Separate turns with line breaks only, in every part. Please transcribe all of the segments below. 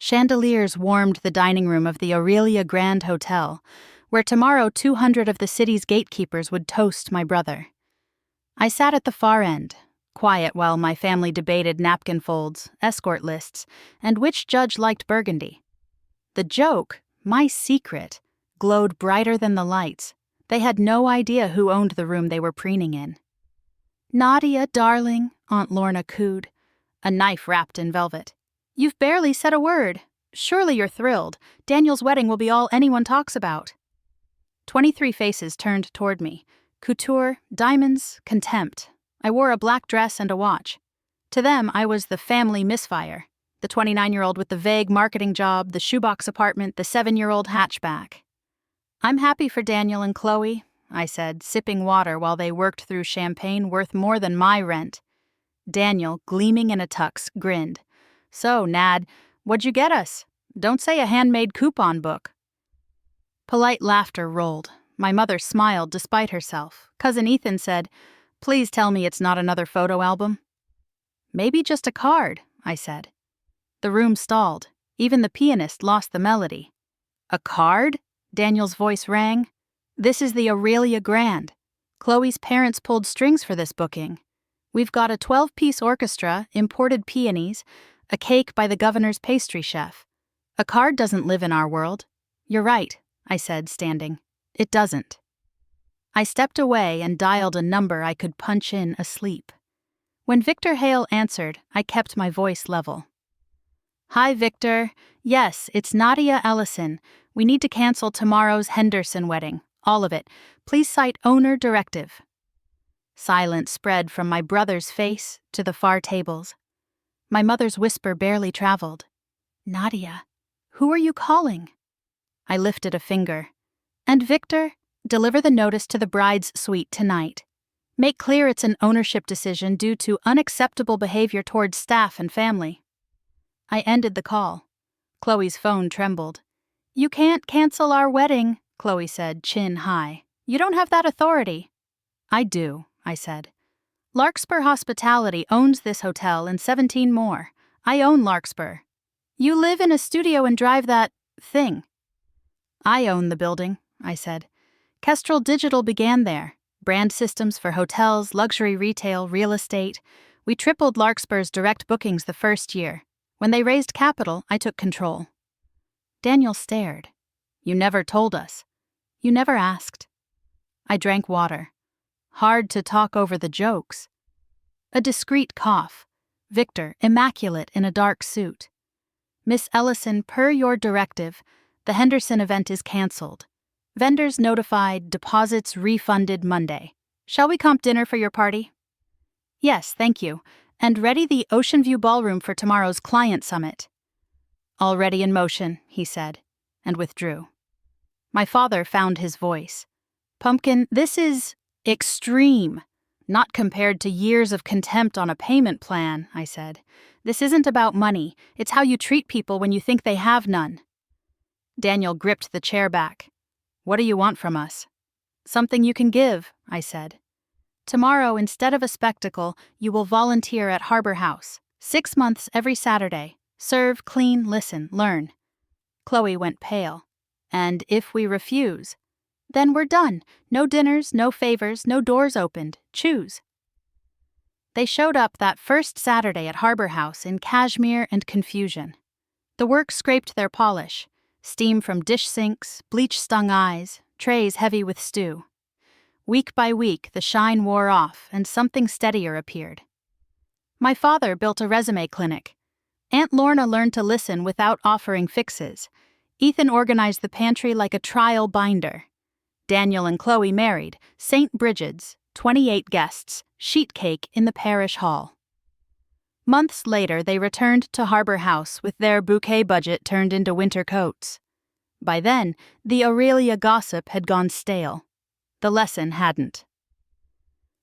Chandeliers warmed the dining room of the Aurelia Grand Hotel, where tomorrow 200 of the city's gatekeepers would toast my brother. I sat at the far end, quiet while my family debated napkin folds, escort lists, and which judge liked Burgundy. The joke, my secret, glowed brighter than the lights. They had no idea who owned the room they were preening in. "Nadia, darling," Aunt Lorna cooed, a knife wrapped in velvet. "You've barely said a word. Surely you're thrilled. Daniel's wedding will be all anyone talks about." 23 faces turned toward me. Couture, diamonds, contempt. I wore a black dress and a watch. To them, I was the family misfire. The 29-year-old with the vague marketing job, the shoebox apartment, the 7-year-old hatchback. "I'm happy for Daniel and Chloe," I said, sipping water while they worked through champagne worth more than my rent. Daniel, gleaming in a tux, grinned. "So, Nad, what'd you get us? Don't say a handmade coupon book." Polite laughter rolled. My mother smiled despite herself. Cousin Ethan said, "Please tell me it's not another photo album." "Maybe just a card," I said. The room stalled. Even the pianist lost the melody. "A card?" Daniel's voice rang. "This is the Aurelia Grand. Chloe's parents pulled strings for this booking. We've got a 12-piece orchestra, imported peonies, a cake by the governor's pastry chef. A card doesn't live in our world." "You're right," I said, standing. "It doesn't." I stepped away and dialed a number I could punch in asleep. When Victor Hale answered, I kept my voice level. "Hi, Victor. Yes, it's Nadia Ellison. We need to cancel tomorrow's Henderson wedding. All of it. Please cite owner directive." Silence spread from my brother's face to the far tables. My mother's whisper barely traveled. "Nadia, who are you calling?" I lifted a finger. "And Victor, deliver the notice to the bride's suite tonight. Make clear it's an ownership decision due to unacceptable behavior towards staff and family." I ended the call. Chloe's phone trembled. "You can't cancel our wedding," Chloe said, chin high. "You don't have that authority." "I do," I said. "Larkspur Hospitality owns this hotel and 17 more. I own Larkspur. You live in a studio and drive that thing." "I own the building," I said. "Kestrel Digital began there. Brand systems for hotels, luxury retail, real estate. We tripled Larkspur's direct bookings the first year. When they raised capital, I took control." Daniel stared. "You never told us. You never asked." I drank water. Hard to talk over the jokes. A discreet cough. Victor, immaculate in a dark suit. "Miss Ellison, per your directive, the Henderson event is canceled. Vendors notified, deposits refunded Monday. Shall we comp dinner for your party?" "Yes, thank you. And ready the Ocean View Ballroom for tomorrow's client summit." "Already in motion," he said, and withdrew. My father found his voice. "Pumpkin, this is extreme. Not compared to years of contempt on a payment plan," I said. "This isn't about money. It's how you treat people when you think they have none." Daniel gripped the chair back. "What do you want from us?" "Something you can give," I said. "Tomorrow, instead of a spectacle, you will volunteer at Harbor House. 6 months every Saturday. Serve, clean, listen, learn." Chloe went pale. "And if we refuse?" "Then we're done. No dinners, no favors, no doors opened. Choose." They showed up that first Saturday at Harbor House in cashmere and confusion. The work scraped their polish. Steam from dish sinks, bleach-stung eyes, trays heavy with stew. Week by week, the shine wore off and something steadier appeared. My father built a resume clinic. Aunt Lorna learned to listen without offering fixes. Ethan organized the pantry like a trial binder. Daniel and Chloe married, St. Brigid's, 28 guests, sheet cake in the parish hall. Months later, they returned to Harbor House with their bouquet budget turned into winter coats. By then, the Aurelia gossip had gone stale. The lesson hadn't.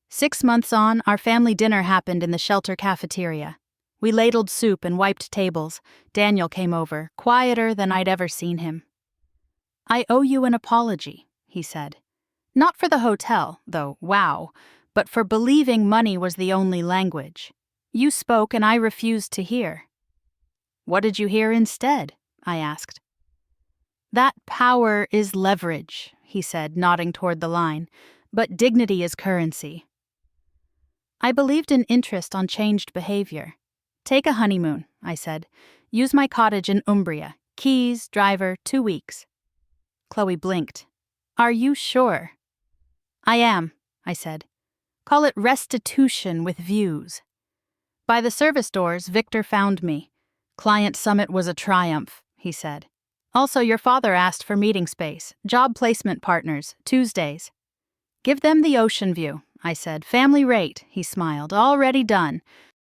6 months on, our family dinner happened in the shelter cafeteria. We ladled soup and wiped tables. Daniel came over, quieter than I'd ever seen him. "I owe you an apology," he said. "Not for the hotel, though, wow, but for believing money was the only language. You spoke and I refused to hear." What did you hear instead? I asked. That power is leverage, he said, nodding toward the line, but dignity is currency. I believed in interest on changed behavior. Take a honeymoon, I said. Use my cottage in Umbria. Keys, driver, 2 weeks. Chloe blinked. Are you sure? I am, I said. Call it Restitution with views. By the service doors, Victor found me. Client summit was a triumph, he said. Also, your father asked for meeting space. Job placement partners, Tuesdays. Give them the ocean view, I said. Family rate, he smiled. Already done.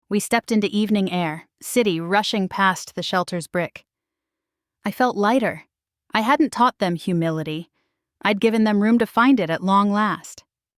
We stepped into evening air, city rushing past the shelter's brick. I felt lighter. I hadn't taught them humility. I'd given them room to find it at long last.